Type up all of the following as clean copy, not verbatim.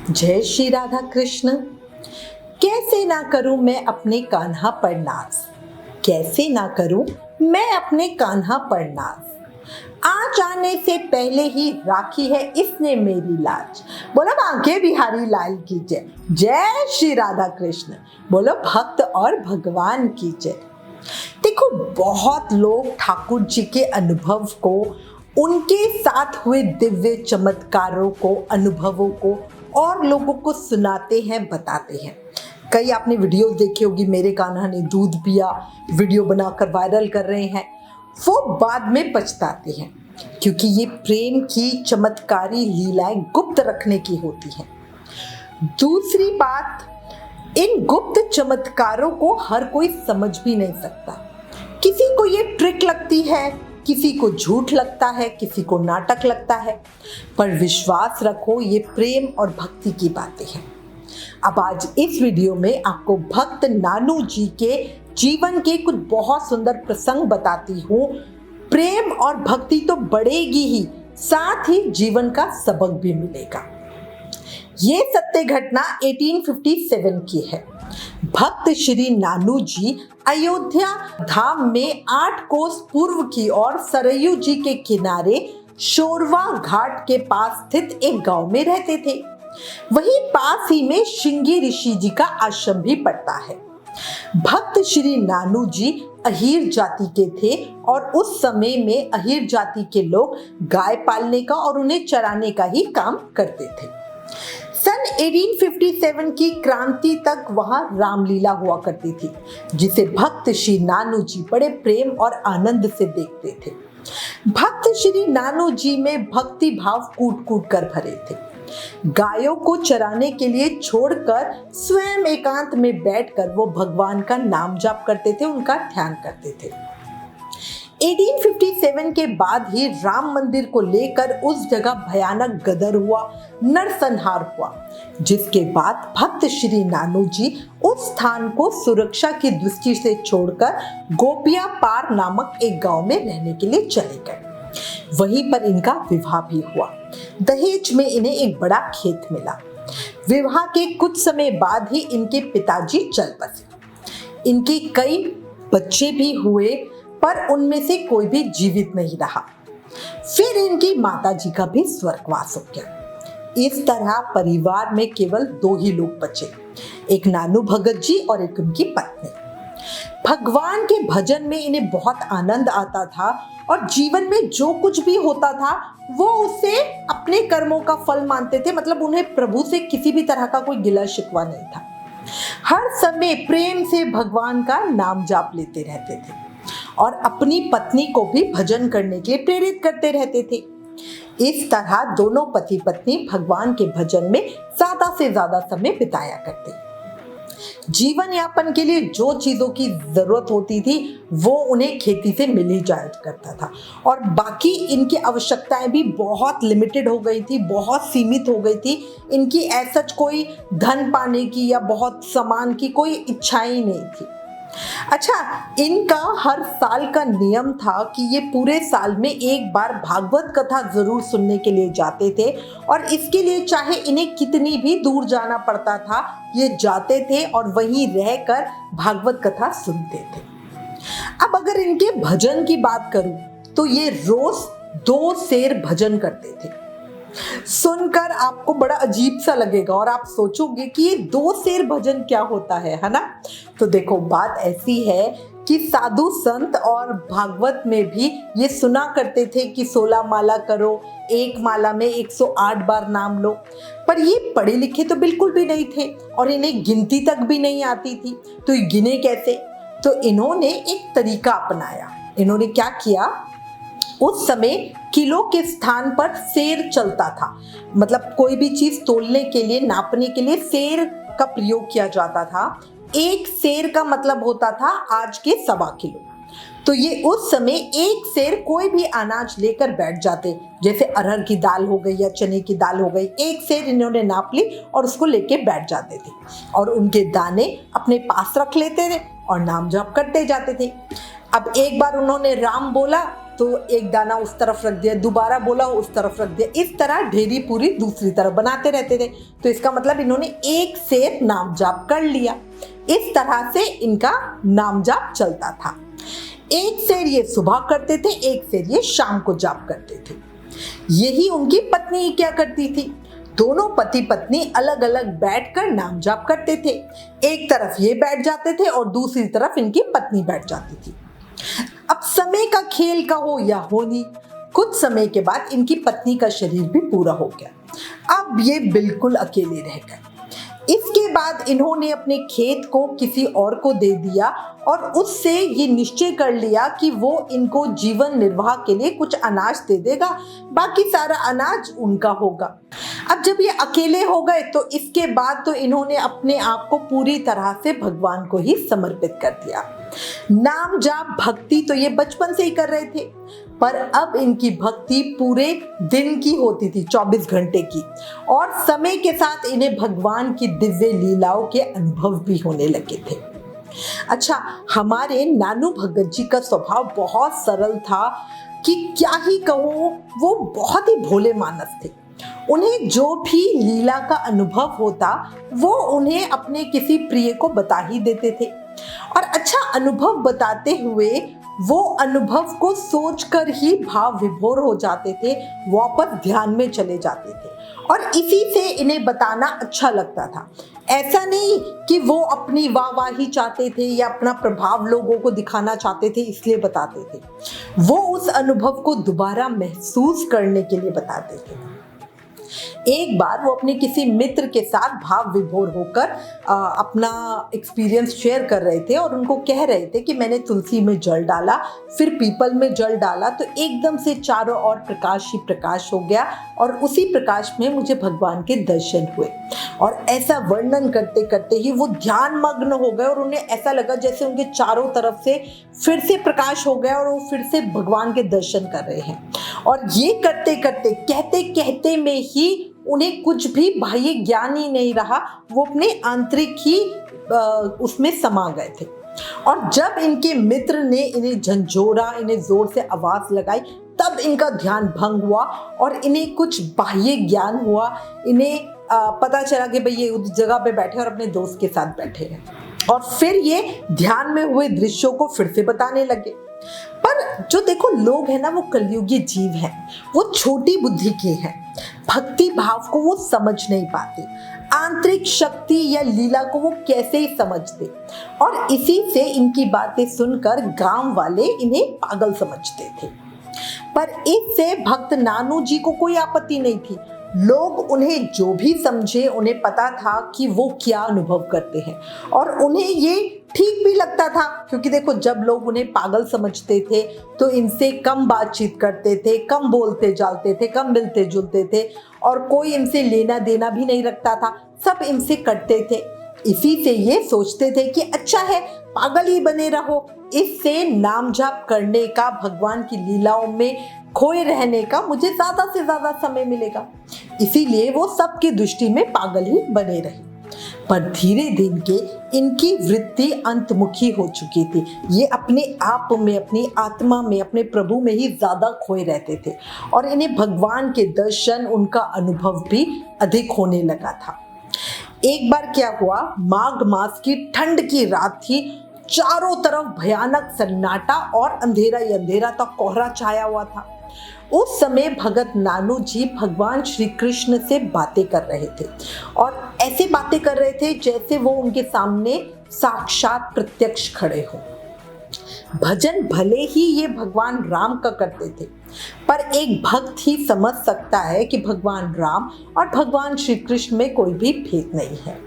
जय श्री राधा कृष्ण। कैसे ना करूं मैं अपने कान्हा पर नाज, कैसे ना करूं मैं अपने कान्हा पर नाज। आज आने से पहले ही राखी है इसने मेरी लाज। बोलो बांके बिहारी लाल की जय। जय श्री राधा कृष्ण। बोलो भक्त और भगवान की जय। देखो, बहुत लोग ठाकुर जी के अनुभव को, उनके साथ हुए दिव्य चमत्कारों को, अनुभवों को और लोगों को सुनाते हैं, बताते हैं। कई आपने वीडियो देखी होगी, मेरे कान्हा ने दूध पिया, वीडियो बनाकर वायरल कर रहे हैं। वो बाद में पछताते हैं क्योंकि ये प्रेम की चमत्कारी लीलाएं गुप्त रखने की होती हैं। दूसरी बात, इन गुप्त चमत्कारों को हर कोई समझ भी नहीं सकता। किसी को ये ट्रिक लगती है, किसी को झूठ लगता है, किसी को नाटक लगता है, पर विश्वास रखो ये प्रेम और भक्ति की बातें हैं। अब आज इस वीडियो में आपको भक्त नानू जी के जीवन के कुछ बहुत सुंदर प्रसंग बताती हूँ। प्रेम और भक्ति तो बढ़ेगी ही, साथ ही जीवन का सबक भी मिलेगा। ये सत्य घटना 1857 की है। भक्त श्री नानू जी अयोध्या धाम में 8 कोस पूर्व की ओर सरयू जी के किनारे शोरवा घाट के पास स्थित एक गांव में रहते थे। वहीं पास ही में श्रृंगी ऋषि जी का आश्रम भी पड़ता है। भक्त श्री नानू जी अहीर जाति के थे और उस समय में अहीर जाति के लोग गाय पालने का और उन्हें चराने का ही काम करते थे। सन 1857 की क्रांति तक वहां रामलीला हुआ करती थी, जिसे भक्त श्री नानू जी बड़े प्रेम और आनंद से देखते थे। भक्त श्री नानू जी में भक्ति भाव कूट कूट कर भरे थे। गायों को चराने के लिए छोड़कर स्वयं एकांत में बैठकर वो भगवान का नाम जाप करते थे, उनका ध्यान करते थे। 1857 के बाद ही राम मंदिर को लेकर उस जगह भयानक गदर हुआ, नरसंहार हुआ, जिसके बाद भक्त श्री नानू जी उस स्थान को सुरक्षा की दृष्टि से छोड़कर गोपिया पार नामक एक गांव में रहने के लिए चले गए। वहीं पर इनका विवाह भी हुआ। दहेज में इन्हें एक बड़ा खेत मिला। विवाह के कुछ समय बाद ही इनके पिताजी चल बसे। इनके कई बच्चे भी हुए, पर उनमें से कोई भी जीवित नहीं रहा। फिर इनकी माताजी का भी स्वर्गवास हो गया। इस तरह परिवार में केवल 2 ही लोग बचे, एक नानू भगत जी और एक उनकी पत्नी। भगवान के भजन में इन्हें बहुत आनंद आता था और जीवन में जो कुछ भी होता था वो उसे अपने कर्मों का फल मानते थे। मतलब उन्हें प्रभु से किसी भी तरह का कोई गिला शिकवा नहीं था। हर समय प्रेम से भगवान का नाम जाप लेते रहते थे और अपनी पत्नी को भी भजन करने के लिए प्रेरित करते रहते थे। इस तरह दोनों पति पत्नी भगवान के भजन में ज्यादा से ज्यादा समय बिताया करते। जीवन यापन के लिए जो चीजों की जरूरत होती थी वो उन्हें खेती से मिल ही जाया करता था और बाकी इनकी आवश्यकताएं भी बहुत लिमिटेड हो गई थी, बहुत सीमित हो गई थी। इनकी ऐसा कोई धन पाने की या बहुत सामान की कोई इच्छा ही नहीं थी। अच्छा, इनका हर साल का नियम था कि ये पूरे साल में एक बार भागवत कथा जरूर सुनने के लिए जाते थे और इसके लिए चाहे इन्हें कितनी भी दूर जाना पड़ता था, ये जाते थे और वहीं रहकर भागवत कथा सुनते थे। अब अगर इनके भजन की बात करूं तो ये रोज 2 शेर भजन करते थे। सुनकर आपको बड़ा अजीब सा लगेगा और आप सोचोगे कि ये 2 शेर भजन क्या होता है ना? तो देखो, बात ऐसी है कि साधु संत और भागवत में भी ये सुना करते थे कि 16 माला करो, एक माला में 108 बार नाम लो। पर ये पढ़े लिखे तो बिल्कुल भी नहीं थे और इन्हें गिनती तक भी नहीं आती थी, तो ये गिने कैसे? तो इन्होंने एक तरीका अपनाया। इन्होंने क्या किया, उस समय किलो के स्थान पर सेर चलता था। मतलब कोई भी चीज तोलने के लिए, नापने के लिए सेर का प्रयोग किया जाता था। एक सेर का मतलब होता था आज के 1.25 किलो। तो ये उस समय एक सेर कोई भी अनाज लेकर बैठ जाते, जैसे अरहर की दाल हो गई या चने की दाल हो गई, एक सेर इन्होंने नाप ली और उसको लेके बैठ जाते थे और उनके दाने अपने पास रख लेते थे और नाम जाप करते जाते थे। अब एक बार उन्होंने राम बोला तो एक दाना उस तरफ रख दिया, दोबारा बोला उस तरफ रख दिया, इस तरह ढेरी पूरी दूसरी तरफ बनाते रहते थे। तो इसका मतलब इन्होंने एक सेर नाम जाप कर लिया। इस तरह से इनका नाम जाप चलता था। एक सेर ये सुबह करते थे, एक सेर ये शाम को जाप करते थे। यही उनकी पत्नी क्या करती थी, दोनों पति पत्नी अलग अलग बैठकर नाम जाप करते थे। एक तरफ ये बैठ जाते थे और दूसरी तरफ इनकी पत्नी बैठ जाती थी। अब समय का खेल का हो या होनी, कुछ समय के बाद इनकी पत्नी का शरीर भी पूरा हो गया। अब ये बिल्कुल अकेले रह गए। इसके बाद इन्होंने अपने खेत को किसी और को दे दिया और उससे ये निश्चय कर लिया कि वो इनको जीवन निर्वाह के लिए कुछ अनाज दे देगा, बाकी सारा अनाज उनका होगा। अब जब ये अकेले हो गए तो इसके बाद तो इन्होंने अपने आप को पूरी तरह से भगवान को ही समर्पित कर दिया। नाम जाप भक्ति तो ये बचपन से ही कर रहे थे, पर अब इनकी भक्ति पूरे दिन की होती थी, 24 घंटे की, और समय के साथ इन्हें भगवान की दिव्य लीलाओं के अनुभव भी होने लगे थे। अच्छा, हमारे नानू भगत जी का स्वभाव बहुत सरल था कि क्या ही कहो, वो बहुत ही भोले मानस थे। उन्हें जो भी लीला का अनुभव होता वो उन्हें अपने किसी प्रिय को बता ही देते थे, और अच्छा अनुभव बताते हुए वो अनुभव को सोचकर ही भाव विभोर हो जाते थे, वापस ध्यान में चले जाते थे, और इसी से इन्हें बताना अच्छा लगता था। ऐसा नहीं कि वो अपनी वाहवाही चाहते थे या अपना प्रभाव लोगों को दिखाना चाहते थे इसलिए बताते थे, वो उस अनुभव को दोबारा महसूस करने के लिए बताते थे। एक बार वो अपने किसी मित्र के साथ भाव विभोर होकर अपना एक्सपीरियंस शेयर कर रहे थे और उनको कह रहे थे कि मैंने तुलसी में जल डाला, फिर पीपल में जल डाला, तो एकदम से चारों ओर प्रकाश ही प्रकाश हो गया और उसी प्रकाश में मुझे भगवान के दर्शन हुए। और ऐसा वर्णन करते करते ही वो ध्यान मग्न हो गए और उन्हें ऐसा लगा जैसे उनके चारों तरफ से फिर से प्रकाश हो गया और वो फिर से भगवान के दर्शन कर रहे हैं। और ये करते करते कहते कहते में ही उन्हें कुछ भी बाह्य ज्ञान ही नहीं रहा, वो अपने आंतरिक ही उसमें समा गए थे। और जब इनके मित्र ने इन्हें झंझोरा, इन्हें जोर से आवाज लगाई, तब इनका ध्यान भंग हुआ और इन्हें कुछ बाह्य ज्ञान हुआ। इन्हें पता चला कि भाई ये उस जगह पे बैठे और अपने दोस्त के साथ बैठे हैं, और फिर ये ध्यान में हुए दृश्यों को फिर से बताने लगे। पर जो देखो लोग हैं ना, वो कलयुगी जीव हैं, वो छोटी बुद्धि के हैं, भक्ति भाव को वो समझ नहीं पाते, आंतरिक शक्ति या लीला को वो कैसे ही समझते, और इसी से इनकी बातें सुनकर गांव वाले इन्हें पागल समझते थे। पर इससे भक्त नानू जी को कोई आपत्ति नहीं थी। लोग उन्हें जो भी समझे, उन्हें पता था कि वो क्या अनुभव करते हैं, और उन्हें ये ठीक भी लगता था, क्योंकि देखो जब लोग उन्हें पागल समझते थे तो इनसे कम बातचीत करते थे, कम बोलते जालते थे, कम मिलते जुलते थे, और कोई इनसे लेना देना भी नहीं रखता था, सब इनसे कटते थे। इसी से ये सोचते थे कि अच्छा है पागल ही बने रहो, इससे नाम जाप करने का, भगवान की लीलाओं में खोए रहने का मुझे ज्यादा से ज्यादा समय मिलेगा। इसीलिए वो सबकी दृष्टि में पागल ही बने रहे। पर धीरे धीरे इनकी वृत्ति अंतमुखी हो चुकी थी। ये अपने आप में, अपनी आत्मा में, अपने प्रभु में ही ज्यादा खोए रहते थे, और इन्हें भगवान के दर्शन, उनका अनुभव भी अधिक होने लगा था। एक बार क्या हुआ, माघ मास की ठंड की रात थी, चारों तरफ भयानक सन्नाटा और अंधेरा ही अंधेरा था, कोहरा छाया हुआ था। उस समय भगत नानू जी भगवान श्री कृष्ण से बातें कर रहे थे, और ऐसे बातें कर रहे थे जैसे वो उनके सामने साक्षात प्रत्यक्ष खड़े हो। भजन भले ही ये भगवान राम का करते थे, पर एक भक्त ही समझ सकता है कि भगवान राम और भगवान श्री कृष्ण में कोई भी भेद नहीं है,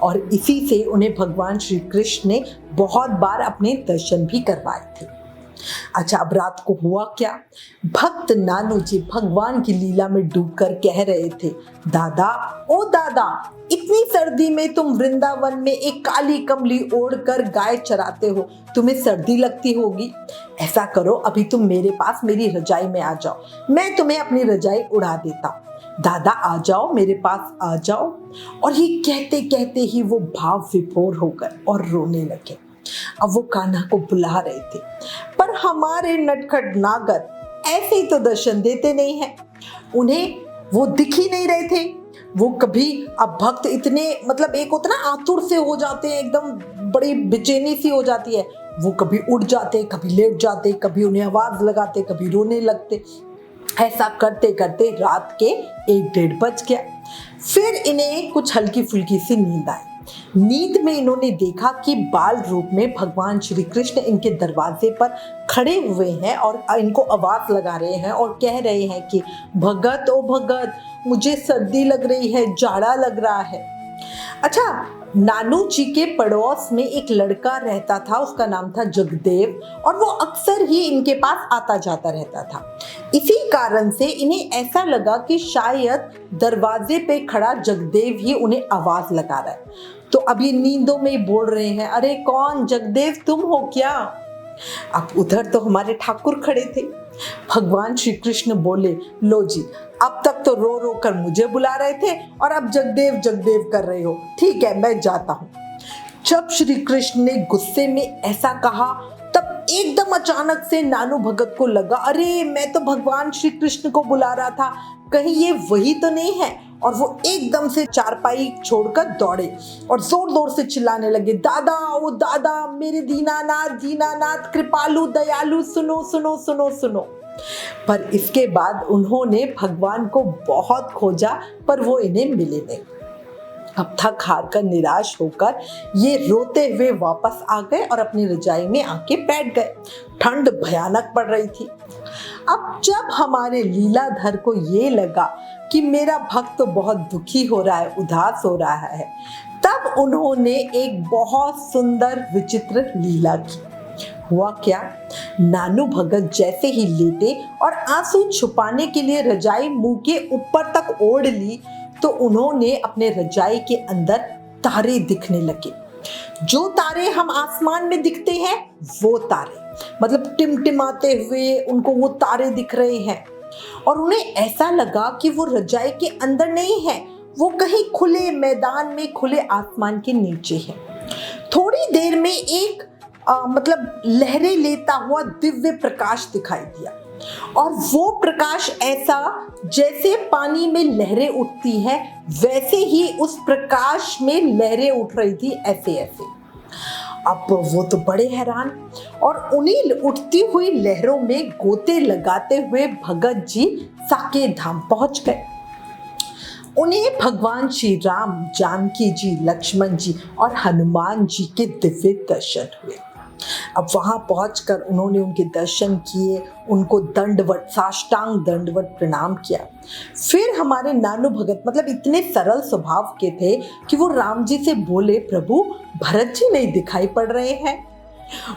और इसी से उन्हें भगवान श्री कृष्ण ने बहुत बार अपने दर्शन भी करवाए थे। अच्छा, अब रात को हुआ क्या, भक्त नानू जी भगवान की लीला में डूबकर कह रहे थे, दादा ओ दादा, इतनी सर्दी में तुम वृंदावन में एक काली कमली ओढ़कर गाय चराते हो, तुम्हें सर्दी लगती होगी। ऐसा करो, अभी तुम मेरे पास मेरी रजाई में आ जाओ, मैं तुम्हें अपनी रजाई उड़ा देता हूँ। दादा आ जाओ, मेरे पास आ जाओ। और ये कहते कहते ही वो भाव विभोर होकर और रोने लगे। अब वो कान्हा को बुला रहे थे, पर हमारे नटखट नागर ऐसे ही तो दर्शन देते नहीं हैं। उन्हें वो दिख ही नहीं रहे थे। वो कभी, अब भक्त इतने मतलब एक होता ना आतुर से हो जाते हैं, एकदम बड़ी बेचैनी सी हो जाती है। वो कभी उठ जाते, कभी लेट जाते, कभी उन्हें आवाज लगाते, कभी रोने लगते। ऐसा करते करते रात के 1-1:30 बज गया। फिर इन्हें कुछ हल्की फुल्की सी नींद आई। नींद में इन्होंने देखा कि बाल रूप में भगवान श्री कृष्ण इनके दरवाजे पर खड़े हुए हैं और इनको आवाज लगा रहे हैं और कह रहे हैं कि भगत ओ भगत, मुझे सर्दी लग रही है, जाड़ा लग रहा है। अच्छा, नानू जी के पड़ोस में एक लड़का रहता था, उसका नाम था जगदेव, और वो अक्सर ही इनके पास आता जाता रहता था। इसी कारण से इन्हें ऐसा लगा कि शायद दरवाजे पे खड़ा जगदेव ही उन्हें आवाज लगा रहा है। तो अब ये नींदों में ही बोल रहे हैं, अरे कौन, जगदेव तुम हो क्या? अब उधर तो हमारे ठाकुर खड़े थे। भगवान श्री कृष्ण बोले, लो जी, अब तक तो रो रो कर मुझे बुला रहे थे और अब जगदेव जगदेव कर रहे हो, ठीक है मैं जाता हूँ। जब श्री कृष्ण ने गुस्से में ऐसा कहा तब एकदम अचानक से नानू भगत को लगा, अरे मैं तो भगवान श्री कृष्ण को बुला रहा था, कहीं ये वही तो नहीं है। और वो एकदम से चारपाई छोड़कर दौड़े और जोर जोर से चिल्लाने लगे, दादा ओ दादा, मेरे दीनानाथ दीनानाथ, कृपालु दयालु, सुनो सुनो सुनो सुनो। पर इसके बाद उन्होंने भगवान को बहुत खोजा पर वो इन्हें मिले नहीं। अब थक हार कर निराश होकर ये रोते हुए वापस आ गए और अपनी रजाई में आके बैठ गए। ठंड भयानक पड़ रही थी। अब जब हमारे लीलाधर को ये लगा कि मेरा भक्त तो बहुत दुखी हो रहा है, उदास हो रहा है, तब उन्होंने एक बहुत सुंदर विचित्र लीला की। हुआ क्या, नानू भगत जैसे ही लेटे और आंसू छुपाने के लिए रजाई मुंह के ऊपर तक ओढ़ ली तो उन्होंने अपने रजाई के अंदर तारे दिखने लगे। जो तारे हम आसमान में दिखते हैं वो तारे, मतलब टिमटिमाते हुए उनको वो तारे दिख रहे हैं। और उन्हें ऐसा लगा कि वो रजाई के अंदर नहीं है, वो कहीं खुले मैदान में, खुले आसमान के नीचे है। थोड़ी देर में एक मतलब लहरें लेता हुआ दिव्य प्रकाश दिखाई दिया और वो प्रकाश ऐसा जैसे पानी में लहरें उठती हैं, वैसे ही उस प्रकाश में लहरें उठ रही थी, ऐसे ऐसे। अब वो तो बड़े हैरान और उन्हीं उठती हुई लहरों में गोते लगाते हुए भगत जी साकेत धाम पहुंच गए। उन्हें भगवान श्री राम, जानकी जी, लक्ष्मण जी और हनुमान जी के दिव्य दर्शन हुए। अब वहां पहुंचकर उन्होंने उनके दर्शन किए, उनको दंडवत, साष्टांग दंडवत प्रणाम किया। फिर हमारे नानू भगत मतलब इतने सरल स्वभाव के थे कि वो राम जी से बोले, प्रभु भरत जी नहीं दिखाई पड़ रहे हैं।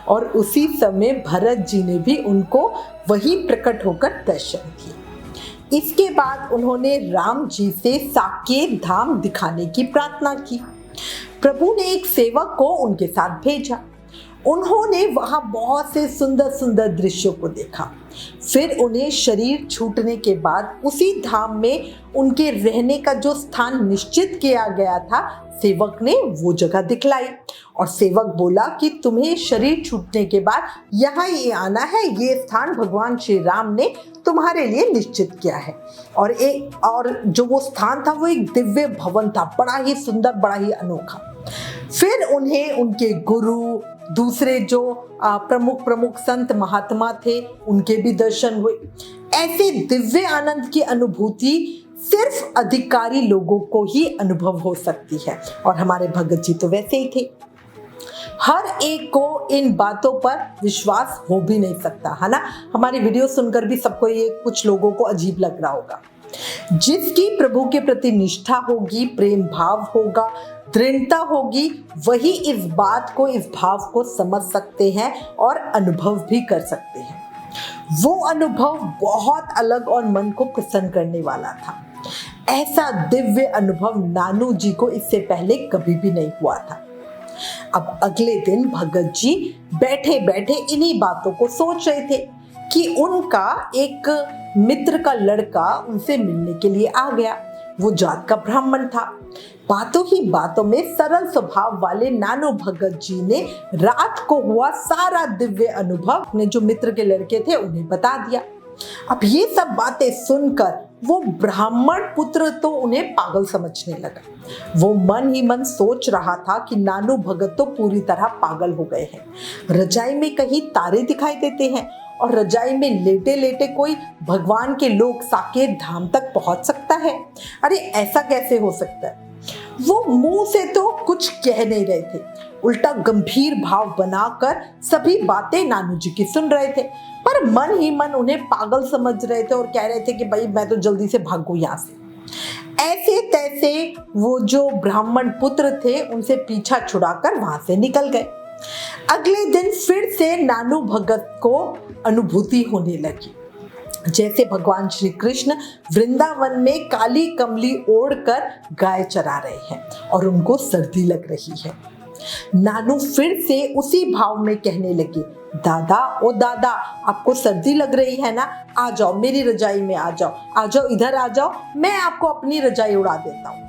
और उसी समय भरत जी ने भी उनको वही प्रकट होकर दर्शन दिए। इसके बाद उन्होंने राम जी से साकेत धाम दिखाने की प्रार्थना की। प्रभु ने एक सेवक को उनके साथ भेजा। उन्होंने वहां बहुत से सुंदर सुंदर दृश्यों को देखा। फिर उन्हें शरीर छूटने के बाद उसी धाम में उनके रहने का जो स्थान निश्चित किया गया था, सेवक ने वो जगह दिखलाई। और सेवक बोला कि तुम्हें शरीर छूटने के बाद यहाँ ही आना है, ये स्थान भगवान श्री राम ने तुम्हारे लिए निश्चित किया है। और जो वो स्थान था वो एक दिव्य भवन था, बड़ा ही सुंदर, बड़ा ही अनोखा। फिर उन्हें उनके गुरु, दूसरे जो प्रमुख संत महात्मा थे, उनके भी दर्शन हुए। ऐसे दिव्य आनंद की अनुभूति सिर्फ अधिकारी लोगों को ही अनुभव हो सकती है और हमारे भगत जी तो वैसे ही थे। हर एक को इन बातों पर विश्वास हो भी नहीं सकता, है ना। हमारी वीडियो सुनकर भी सबको ये, कुछ लोगों को अजीब लग रहा होगा। जिसकी प्रभु के प्रति निष्ठा होगी, प्रेम भाव होगा, दृढ़ता होगी, वही इस बात को, इस भाव को समझ सकते हैं और अनुभव भी कर सकते हैं। वो अनुभव बहुत अलग और मन को प्रसन्न करने वाला था। ऐसा दिव्य अनुभव नानू जी को इससे पहले कभी भी नहीं हुआ था। अब अगले दिन भगत जी बैठे बैठे इन्हीं बातों को सोच रहे थे कि उनका एक मित्र का लड़का उनसे मिलने के लिए आ गया। वो जात का ब्राह्मण था। बातों ही बातों में सरल स्वभाव वाले नानू भगत जी ने रात को हुआ सारा दिव्य अनुभव अपने जो मित्र के लड़के थे उन्हें बता दिया। अब ये सब बातें सुनकर वो ब्राह्मण पुत्र तो उन्हें पागल समझने लगा। वो मन ही मन सोच रहा था कि नानू भगत तो पूरी तरह पागल हो गए हैं। रजाई में कहीं तारे दिखाई देते हैं और रजाई में लेटे लेटे कोई भगवान के लोक साकेत धाम तक पहुंच सकता है। अरे ऐसा कैसे हो सकता है। वो मुंह से तो कुछ कह नहीं रहे थे, उल्टा गंभीर भाव बनाकर सभी बातें नानू जी की सुन रहे थे, पर मन ही मन उन्हें पागल समझ रहे थे और कह रहे थे कि भाई मैं तो जल्दी से भागूं यहाँ से। ऐसे तैसे वो जो ब्राह्मण पुत्र थे उनसे पीछा छुड़ाकर वहां से निकल गए। अगले दिन फिर से नानू भगत को अनुभूति होने लगी, जैसे भगवान श्री कृष्ण वृंदावन में काली कमली ओढ़कर गाय चरा रहे हैं और उनको सर्दी लग रही है। नानू फिर से उसी भाव में कहने लगे, दादा ओ दादा, आपको सर्दी लग रही है ना, आ जाओ मेरी रजाई में, आ जाओ इधर आ जाओ, मैं आपको अपनी रजाई उड़ा देता हूँ।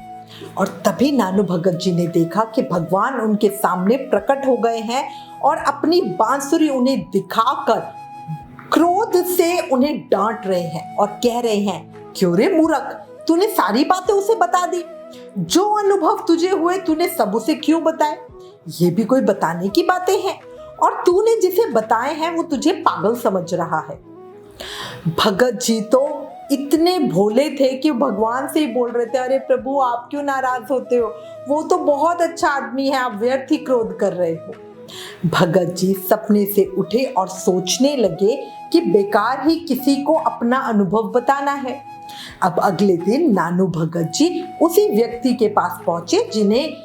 और तभी नानू भगत जी ने देखा कि भगवान उनके सामने प्रकट हो गए हैं और अपनी बांसुरी उन्हें दिखाकर क्रोध से उन्हें डांट रहे हैं और कह रहे हैं, क्यों रे मूर्ख, तूने सारी बातें उसे बता दी, जो अनुभव तुझे हुए तूने सब उसे क्यों बताए? ये भी कोई बताने की बातें हैं, और तूने जिसे बताए हैं वो तुझे पागल समझ रहा है। भगत जी तो इतने भोले थे कि भगवान से ही बोल रहे थे, अरे प्रभु आप क्यों नाराज होते हो, वो तो बहुत अच्छा आदमी है, आप व्यर्थ ही क्रोध कर रहे हो। भगत जी सपने से उठे और सोचने लगे कि बेकार ही किसी को अपना अनुभव बताना है। अब अगले दिन नानू भगत जी उसी व्यक्ति के पास पहुंचे जिन्हें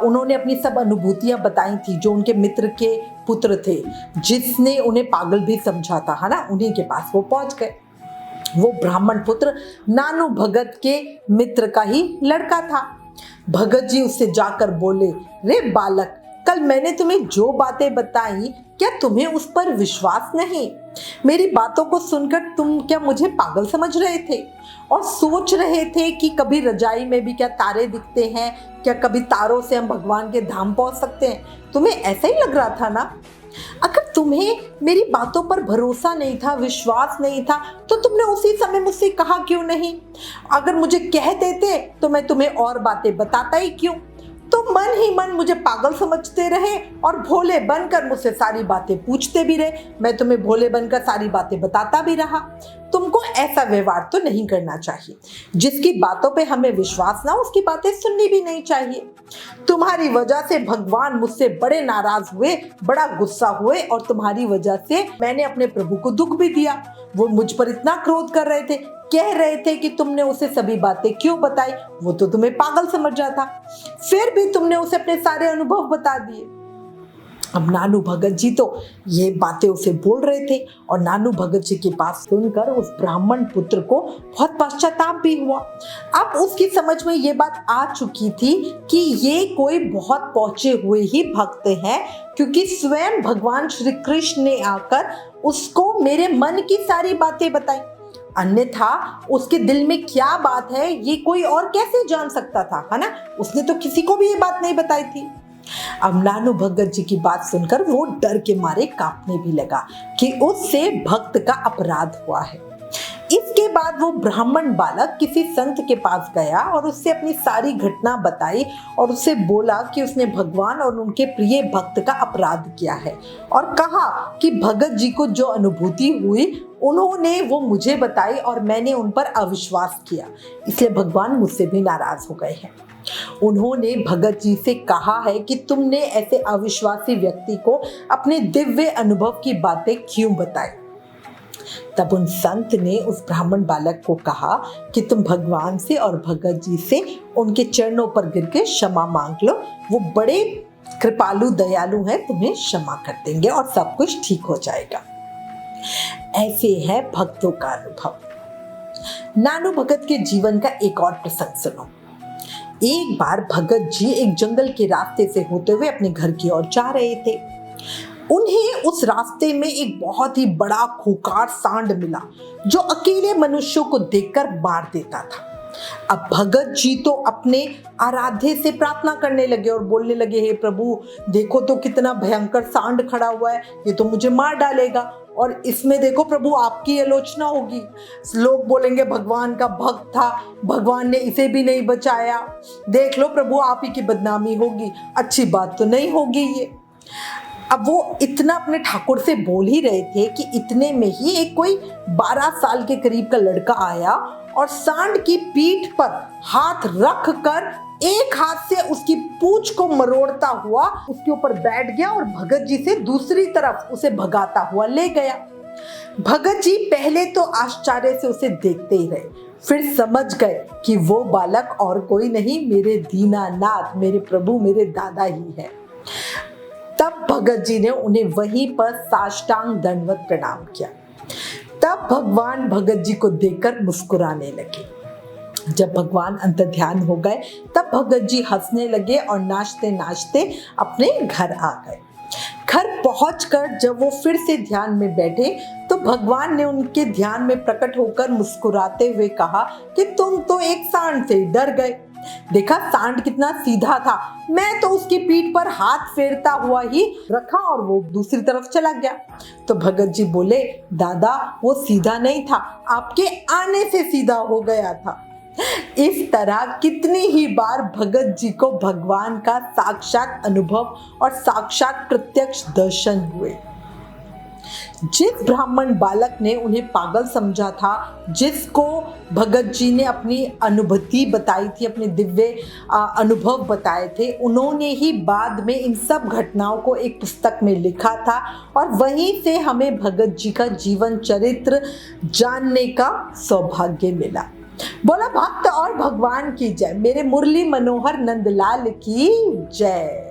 उन्होंने अपनी सब अनुभूतियां बताई थी, जो उनके मित्र के पुत्र थे, जिसने उन्हें पागल भी समझा था, है ना, उन्हीं के पास वो पहुंच गए। वो ब्राह्मण पुत्र नानू भगत के मित्र का ही लड़का था। भगत जी उससे जाकर बोले, रे बालक, कल मैंने तुम्हें जो बातें बताई क्या तुम्हें उस पर विश्वास नहीं? मेरी बातों को सुनकर तुम क्या मुझे पागल समझ रहे थे और सोच रहे थे कि कभी रजाई में भी क्या तारे दिखते हैं, क्या कभी तारों से हम भगवान के धाम पहुंच सकते हैं? तुम्हें ऐसा ही लग रहा था ना? अगर तुम्हें मेरी बातों पर भरोसा नहीं था, विश्वास नहीं था, तो तुमने उसी समय मुझसे कहा क्यों नहीं? अगर मुझे कह देते तो मैं तुम्हें और बातें बताता ही क्यों? तो मन ही मन मुझे पागल समझते रहे और भोले बनकर मुझसे सारी बातें पूछते भी रहे। मैं तुम्हें भोले बनकर सारी बातें बताता भी रहा। तुमको ऐसा व्यवहार तो नहीं करना चाहिए। जिसकी बातों पे हमें विश्वास ना, उसकी बातें सुननी भी नहीं चाहिए। तुम्हारी वजह से भगवान मुझसे बड़े नाराज हुए, बड़ा गुस्सा हुए, और तुम्हारी वजह से मैंने अपने प्रभु को दुख भी दिया। वो मुझ पर इतना क्रोध कर रहे थे, कह रहे थे कि तुमने उसे सभी बातें क्यों बताई, वो तो तुम्हें पागल समझ रहा था, फिर भी तुमने उसे अपने सारे अनुभव बता दिए। अब नानू भगत जी तो ये बातें उसे बोल रहे थे और नानू भगत जी की बात सुनकर उस ब्राह्मण पुत्र को बहुत पश्चाताप भी हुआ। अब उसकी समझ में ये बात आ चुकी थी कि ये कोई बहुत पहुंचे हुए ही भक्त हैं, क्योंकि स्वयं भगवान श्री कृष्ण ने आकर उसको मेरे मन की सारी बातें बताई। अन्यथा उसके दिल में क्या बात है ये कोई और कैसे जान सकता था, है ना? उसने तो किसी को भी ये बात नहीं बताई थी। अब नानू भगत जी की बात सुनकर वो डर के मारे कांपने भी लगा कि उससे भक्त का अपराध हुआ है। इसके बाद वो ब्राह्मण बालक किसी संत के पास गया और उससे अपनी सारी घटना बताई और उससे बोला कि उसने भगवान और उनके प्रिय भक्त का अपराध किया है, और कहा कि भगत जी को जो अनुभूति हुई उन्होंने वो मुझे बताई और मैंने उन पर अविश्वास किया, इसलिए भगवान मुझसे भी नाराज हो गए हैं। उन्होंने भगत जी से कहा है कि तुमने ऐसे अविश्वासी व्यक्ति को अपने दिव्य अनुभव की बातें क्यों बताई। तब उन संत ने उस ब्राह्मण बालक को कहा कि तुम भगवान से और भगत जी से उनके चरणों पर गिर के क्षमा मांग लो, वो बड़े कृपालु दयालु हैं, तुम्हें क्षमा कर देंगे और सब कुछ ठीक हो जाएगा। ऐसे है भक्तों का अनुभव। नानू भगत के जीवन का एक और प्रसंग सुनो। एक बार भगत जी एक जंगल के रास्ते से होते हुए अपने घर की ओर जा रहे थे। उन्हें उस रास्ते में एक बहुत ही बड़ा खूंखार सांड मिला जो अकेले मनुष्यों को देखकर मार देता था। अब भगत जी तो अपने आराध्य से प्रार्थना करने लगे और बोलने लगे, हे प्रभु देखो तो कितना भयंकर सांड खड़ा हुआ है, ये तो मुझे मार डालेगा, और इसमें देखो प्रभु आपकी आलोचना होगी, लोग बोलेंगे भगवान का भक्त था, भगवान ने इसे भी नहीं बचाया, देख लो प्रभु आप ही की बदनामी होगी, अच्छी बात तो नहीं होगी ये। अब वो इतना अपने ठाकुर से बोल ही रहे थे कि इतने में ही एक कोई 12 साल के करीब का लड़का आया और सांड की पीठ पर हाथ रख कर एक हाथ से उसकी पूंछ को मरोड़ता हुआ उसके ऊपर बैठ गया और भगत जी से दूसरी तरफ उसे भगाता हुआ ले गया। भगत जी पहले तो आश्चर्य से उसे देखते ही रहे, फिर समझ गए कि वो बालक और कोई नहीं, मेरे दीनानाथ, मेरे प्रभु, मेरे दादा ही है। तब भगत जी ने उन्हें वहीं पर साष्टांग दंडवत प्रणाम किया। तब भगवान भगत जी को देखकर मुस्कुराने लगे। जब भगवान अंतर्ध्यान हो गए तब भगत जी हंसने लगे और नाचते नाचते अपने घर आ गए। घर पहुंचकर जब वो फिर से ध्यान में बैठे तो भगवान ने उनके ध्यान में प्रकट होकर मुस्कुराते हुए कहा कि तुम तो एक सांड से डर गए। देखा सांड कितना सीधा था, मैं तो उसकी पीठ पर हाथ फेरता हुआ ही रखा और वो दूसरी तरफ चला गया। तो भगत जी बोले, दादा वो सीधा नहीं था, आपके आने से सीधा हो गया था। इस तरह कितनी ही बार भगत जी को भगवान का साक्षात अनुभव और साक्षात प्रत्यक्ष दर्शन हुए। जिस ब्राह्मण बालक ने उन्हें पागल समझा था, जिसको भगत जी ने अपनी अनुभूति बताई थी, अपने दिव्य अनुभव बताए थे, उन्होंने ही बाद में इन सब घटनाओं को एक पुस्तक में लिखा था और वहीं से हमें भगत जी का जीवन चरित्र जानने का सौभाग्य मिला। बोला भक्त और भगवान की जय, मेरे मुरली मनोहर नंदलाल की जय।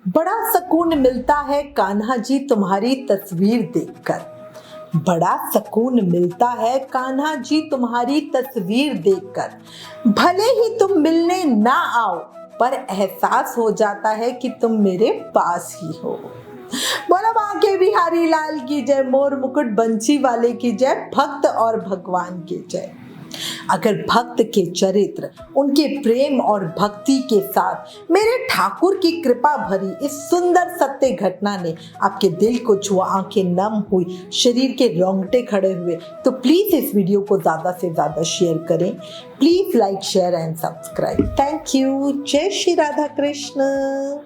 बड़ा सुकून मिलता है कान्हा जी तुम्हारी तस्वीर देखकर, बड़ा सुकून मिलता है कान्हा जी तुम्हारी तस्वीर देखकर। भले ही तुम मिलने ना आओ पर एहसास हो जाता है कि तुम मेरे पास ही हो। बोला बांके बिहारी लाल की जय, मोर मुकुट बंसी वाले की जय, भक्त और भगवान की जय। अगर भक्त के चरित्र, उनके प्रेम और भक्ति के साथ मेरे ठाकुर की कृपा भरी इस सुंदर सत्य घटना ने आपके दिल को छुआ, आंखें नम हुई, शरीर के रोंगटे खड़े हुए, तो प्लीज इस वीडियो को ज्यादा से ज्यादा शेयर करें। Please like, share and subscribe. Thank you. जय श्री राधा कृष्ण।